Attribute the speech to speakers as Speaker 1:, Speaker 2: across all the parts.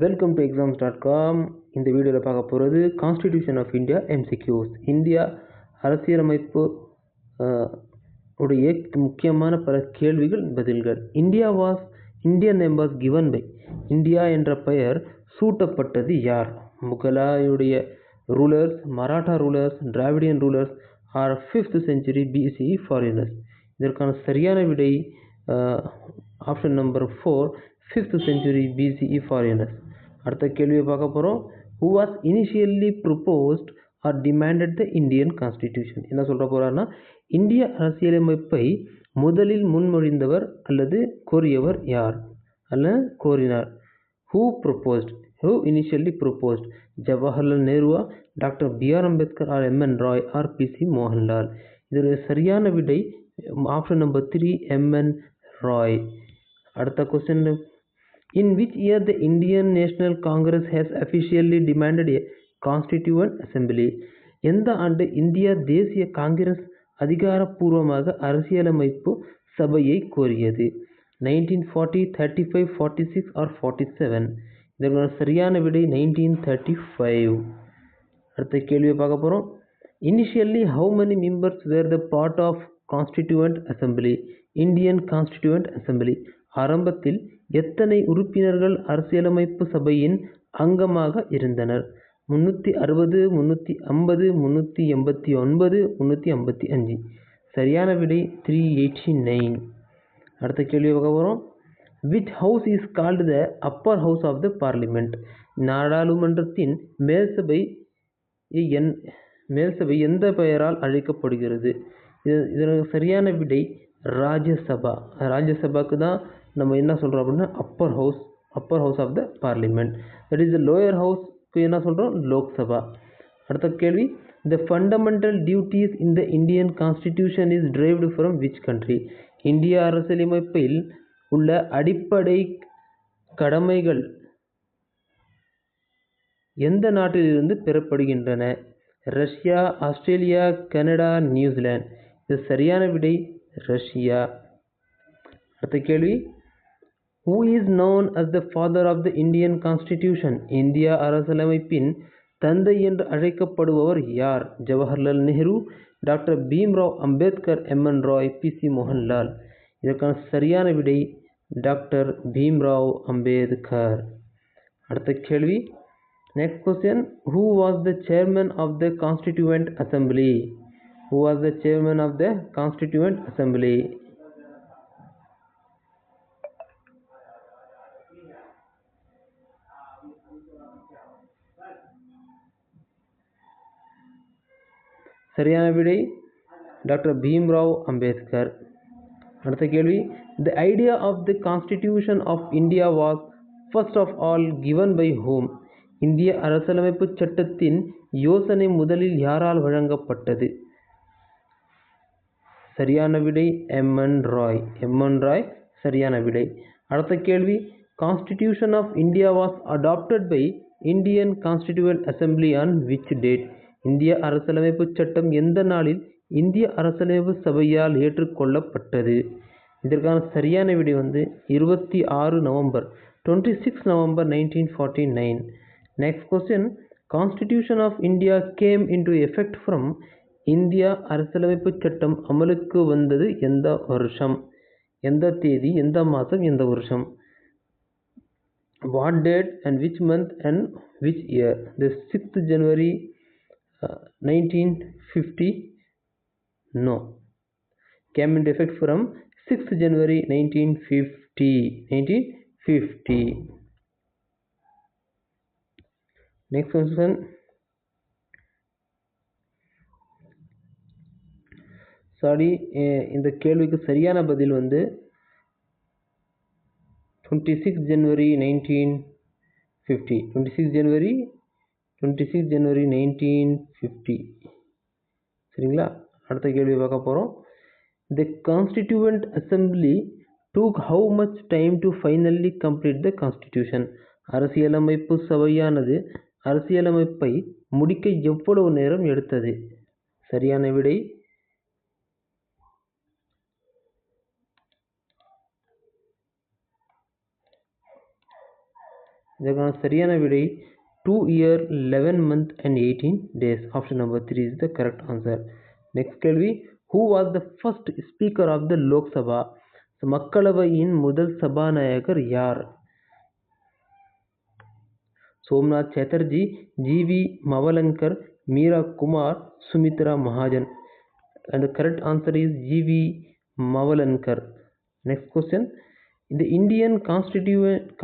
Speaker 1: Welcome to exams.com. இந்த வீடியோவில் பார்க்க போகிறது constitution of India MCQs. India அரசியலமைப்பு உடைய முக்கியமான பல கேள்விகள் பதில்கள். Indian name was given by, India என்ற பெயர் சூட்டப்பட்டது யார்? முகலாயுடைய rulers, Maratha rulers, Dravidian rulers or 5th century BCE foreigners. இதற்கான சரியான விடை option number 4, 5th century BCE foreigners. அடுத்த கேள்வியை பார்க்க போகிறோம். who was initially proposed or demanded the Indian constitution? என்ன சொல்ற போறாருன்னா, இந்திய அரசியலமைப்பை முதலில் முன்மொழிந்தவர் அல்லது கோரியவர் யார் அல்ல கோரினார்? who initially proposed? ஜவஹர்லால் நேருவா, doctor B.R. Ambedkar or M.N. Roy or P.C. Mohanlal? இதோட சரியான விடை ஆப்ஷன் நம்பர் 3, M.N. ராய். அடுத்த question, in which year the Indian National Congress has officially demanded a constituent assembly? எந்த ஆண்டு இந்திய தேசிய காங்கிரஸ் அதிகாரப்பூர்வமாக அரசியலமைப்பு சபையை கோரியது? 1940, 35, 46 or 47? இதற்கான சரியான விடை 1935. அடுத்த கேள்வியை பார்க்க போகிறோம். Initially, how many members were the part of Constituent Assembly? Indian Constituent Assembly. ஆரம்பத்தில் எத்தனை உறுப்பினர்கள் அரசியலமைப்பு சபையின் அங்கமாக இருந்தனர்? 360, 350, 389, 355. சரியான விடை 389. அடுத்த கேள்வி பார்க்க போகிறோம். which house is called the upper house of the parliament? நாடாளுமன்றத்தின் மேல்சபை எந்த பெயரால் அழைக்கப்படுகிறது? இதற்கு சரியான விடை ராஜ்யசபா. ராஜ்யசபாக்கு தான் நம்ம என்ன சொல்கிறோம் அப்படின்னா upper house of the parliament. That is the lower ஹவுஸ்க்கு என்ன சொல்கிறோம்? லோக்சபா. அடுத்த கேள்வி, the fundamental duties in the Indian constitution is derived from which country? இந்திய அரசியலமைப்பில் உள்ள அடிப்படை கடமைகள் எந்த நாட்டிலிருந்து பெறப்படுகின்றன? Russia, Australia, Canada, New Zealand? இது சரியான விடை ரஷ்யா. அடுத்த கேள்வி, who is known as the father of the Indian Constitution? இந்திய அரசியலமைப்பின் தந்தை என்று அழைக்கப்படுபவர் யார்? Jawaharlal Nehru, doctor Bhimrao Ambedkar, M.N. Roy, P.C. Mohanlal? இதற்கான சரியான விடை டாக்டர் பீம்ராவ் அம்பேத்கர். அடுத்த கேள்வி, next question, who was the chairman of the Constituent Assembly? Who was the chairman of the Constituent Assembly? சரியான விடை டாக்டர் பீம்ராவ் அம்பேத்கர். அடுத்த கேள்வி, the idea of the Constitution of India was first of all given by whom? இந்திய அரசியலமைப்பு சட்டத்தின் யோசனை முதலில் யாரால் வழங்கப்பட்டது? சரியான விடை M.N. ராய். M.N. ராய் சரியான விடை. அடுத்த கேள்வி, Constitution of India was adopted by Indian Constituent Assembly on which date? இந்திய அரசியலமைப்பு சட்டம் எந்த நாளில் இந்திய அரசியலமைப்பு சபையால் ஏற்றுக்கொள்ளப்பட்டது? இதற்கான சரியான விடை 26 November 26 November 1949. Next question, Constitution of India came into effect from? இந்திய அரசியலமைப்பு சட்டம் அமலுக்கு வந்தது எந்த வருஷம்? எந்த தேதி, எந்த மாதம், எந்த வருஷம்? what date and which month and which year? the 6th January 1950? no, came into effect from 6th January 1950. next question, இந்த கேள்விக்கு சரியான பதில் 26 ஜனவரி 1950. 26 ஜனவரி 1950. சரிங்களா? அடுத்த கேள்வி பார்க்க போகிறோம். The Constituent Assembly took how much time to finally complete the Constitution? அரசியலமைப்பு சபையானது அரசியலமைப்பை முடிக்க எவ்வளவு நேரம் எடுத்தது? சரியான விடை இதற்கான சரியான விடை 2 year 11 month and 18 days. Option number 3 is the correct answer. Next கேள்வி, who was the first speaker of the Lok Sabha? மக்களவையின் முதல் சபாநாயகர் யார்? Somnath Chatterjee, G V. Mavalankar, Meira Kumar, Sumitra Mahajan. And the correct answer is G.V. Mavalankar. Next question. The Indian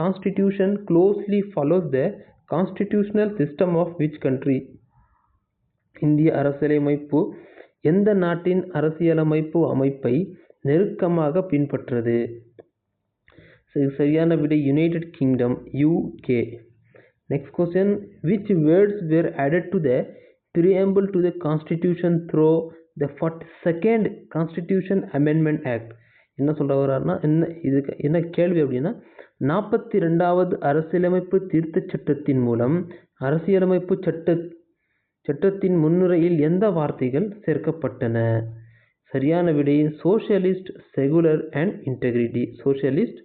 Speaker 1: constitution closely follows the constitutional system of which country? இந்திய அரசியலமைப்பு எந்த நாட்டின் அரசியலமைப்பு அமைப்பை நெருக்கமாக பின்பற்றது? சரியான விடை United kingdom, UK. Next question. Which words were added to the preamble to the constitution through the 42nd Constitution Amendment Act? என்ன சொல்ல வர்றாருன்னா, இதுக்கு என்ன கேள்வி அப்படின்னா, 42வது அரசியலமைப்பு திருத்த சட்டத்தின் மூலம் அரசியலமைப்பு சட்டத்தின் முன்னுரையில் எந்த வார்த்தைகள் சேர்க்கப்பட்டன? சரியான விடை socialist, secular and integrity. Socialist,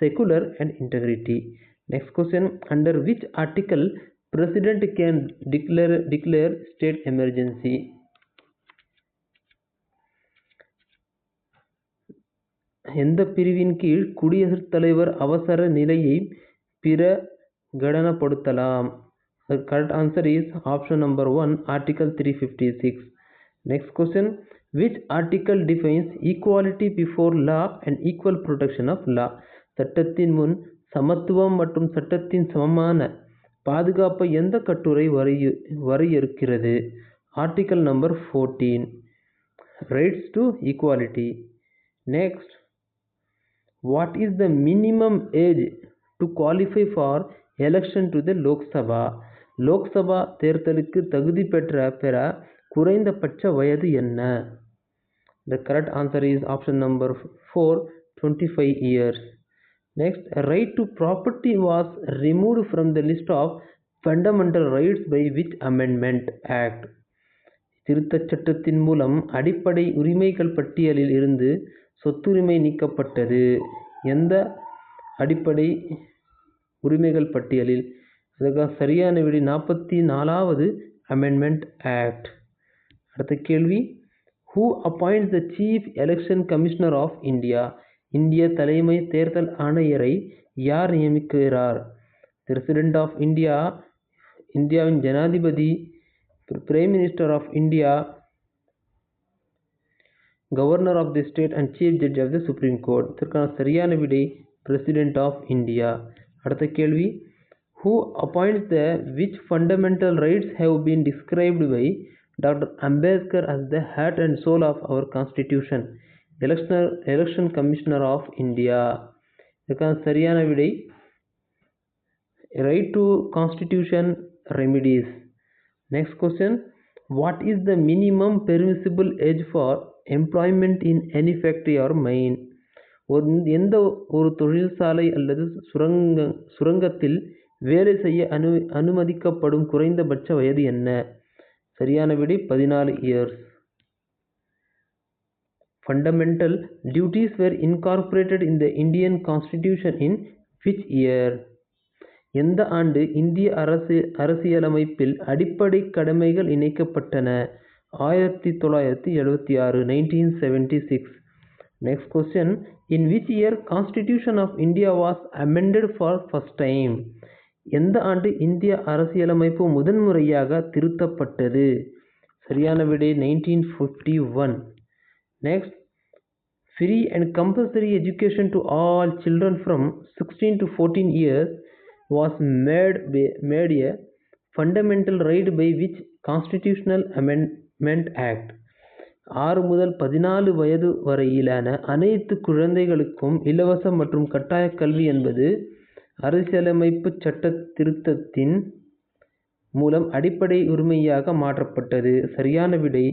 Speaker 1: secular and integrity. Next question. Under which article President can declare state emergency? எந்த பிரிவின் கீழ் குடியரசுத் தலைவர் அவசர நிலையை பிரகடனப்படுத்தலாம்? The correct answer is option number 1, Article 356. Next question. Which article defines equality before law and equal protection of law? சட்டத்தின் முன் சமத்துவம் மற்றும் சட்டத்தின் சமமான பாதுகாப்பை எந்த கட்டுரை வரையறுக்கிறது? Article number 14, rights to equality. Next, what is the minimum age to qualify for election to the Lok Sabha? Lok Sabha தேர்தலுக்கு தகுதி பெற குறைந்தபட்ச வயது என்ன? The correct answer is option number 4, 25 years. Next, a right to property was removed from the list of fundamental rights by which amendment act? திருத்தச் சட்டத்தின் மூலம் அடிப்படை உரிமைகள் பட்டியலில் இருந்து சொத்துரிமை நீக்கப்பட்டது. எந்த அடிப்படை உரிமைகள் பட்டியலில்? அதுக்காக சரியான விடை 44வது அமெண்ட்மெண்ட் ஆக்ட். அடுத்த கேள்வி, who appoints the chief election commissioner of India? இந்திய தலைமை தேர்தல் ஆணையரை யார் நியமிக்கிறார்? பிரசிடென்ட் ஆஃப் இந்தியா, இந்தியாவின் ஜனாதிபதி, prime minister of India, governor of the state and chief judge of the supreme court. இதற்கான சரியான விடை பிரசிடென்ட் ஆஃப் இந்தியா. அடுத்த கேள்வி, who appoints the which fundamental rights have been described by Dr. Ambedkar as the heart and soul of our constitution? Election commissioner of India. இதற்கான சரியான விடை right to constitution remedies. Next question, what is the minimum permissible age for employment in any factory or mine? எந்த ஒரு தொழிற்சாலை அல்லது சுரங்கத்தில் வேலை செய்ய அனுமதிக்கப்படும் குறைந்தபட்ச வயது என்ன? சரியான விடை 14 years. Fundamental duties were incorporated in the Indian Constitution in which year? எந்த ஆண்டு இந்திய அரசியலமைப்பில் அடிப்படை கடமைகள் இணைக்கப்பட்டன? 1976, 1976. Next question, in which year Constitution of India was amended for first time? எந்த ஆண்டு இந்திய அரசியலமைப்பு முதன்முறையாக திருத்தப்பட்டது? சரியான விடை 1951. Next, free and compulsory education to all children from 16 to 14 years was made a fundamental right by which constitutional amendment act? 6 முதல் 14 வயது வரையிலான அனைத்து குழந்தைகளுக்கும் இலவச மற்றும் கட்டாய கல்வி என்பது அரசியலமைப்பு சட்ட திருத்தத்தின் மூலம் அடிப்படை உரிமையாக மாற்றப்பட்டது. சரியான விடை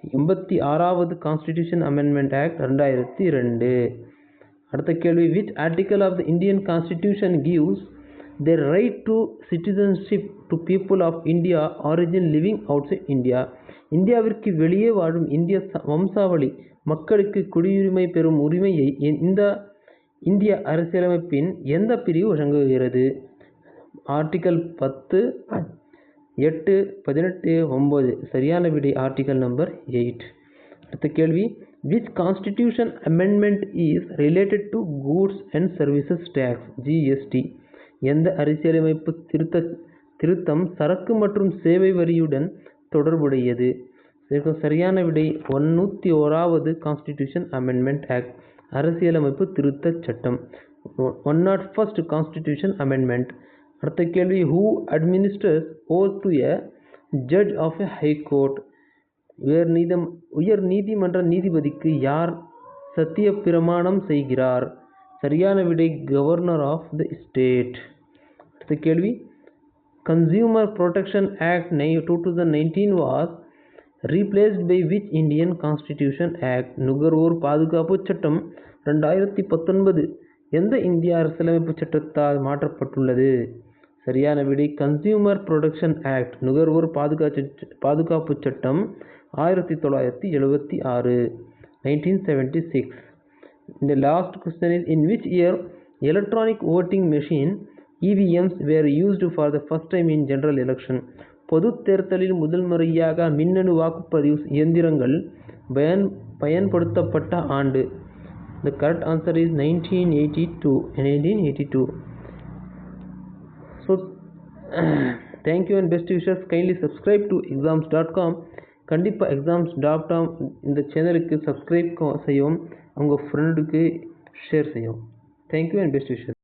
Speaker 1: 86வது கான்ஸ்டிடியூஷன் அமெண்ட்மெண்ட் ஆக்ட் 2002. அடுத்த கேள்வி, which article of the Indian constitution gives the right to citizenship to people of India origin living outside India? இந்தியாவிற்கு வெளியே வாழும் இந்திய வம்சாவளி மக்களுக்கு குடியுரிமை பெறும் உரிமையை இந்த இந்திய அரசியலமைப்பின் எந்த பிரிவு வழங்குகிறது? ஆர்டிக்கல் 10, 8, 18, 9. சரியான விடை ஆர்டிக்கல் நம்பர் 8. அடுத்த கேள்வி, which constitution amendment is related to goods and services tax GST? எந்த அரசியலமைப்பு திருத்தம் சரக்கு மற்றும் சேவை வரியுடன் தொடர்புடையது? சரியான விடை 101வது கான்ஸ்டிடியூஷன் அமெண்ட்மெண்ட் ஆக்ட், அரசியலமைப்பு திருத்த சட்டம், 101st கான்ஸ்டிடியூஷன் அமெண்ட்மெண்ட். அடுத்த கேள்வி, who administers oath to a judge of a high court? உயர் நீதிமன்ற நீதிபதிக்கு யார் சத்திய பிரமாணம் செய்கிறார்? சரியான விடை கவர்னர் ஆஃப் த ஸ்டேட். அடுத்த கேள்வி, consumer protection act 2019 was replaced by which Indian Constitution Act? நுகர்வோர் பாதுகாப்பு சட்டம் 2019 எந்த இந்திய அரசியலமைப்பு சட்டத்தால் மாற்றப்பட்டுள்ளது? சரியான விடை கன்சியூமர் ப்ரொடெக்ஷன் ஆக்ட், நுகர்வோர் பாதுகாப்பு சட்டம் 1976, 1976. The last question is, in which year electronic voting machine EVMs were used for the first time in general election? பொது தேர்தலில் முதல் முறையாக மின்னணு வாக்குப்பதிவு இயந்திரங்கள் பயன்படுத்தப்பட்ட ஆண்டு? The correct answer is 1982. So thank you and best wishes. Kindly subscribe to exams.com. கண்டிப்பாக exams.com இந்த சேனலுக்கு சப்ஸ்கிரைப் செய்யவும், உங்கள் ஃப்ரெண்டுக்கு ஷேர் செய்யவும். Thank you and best wishes.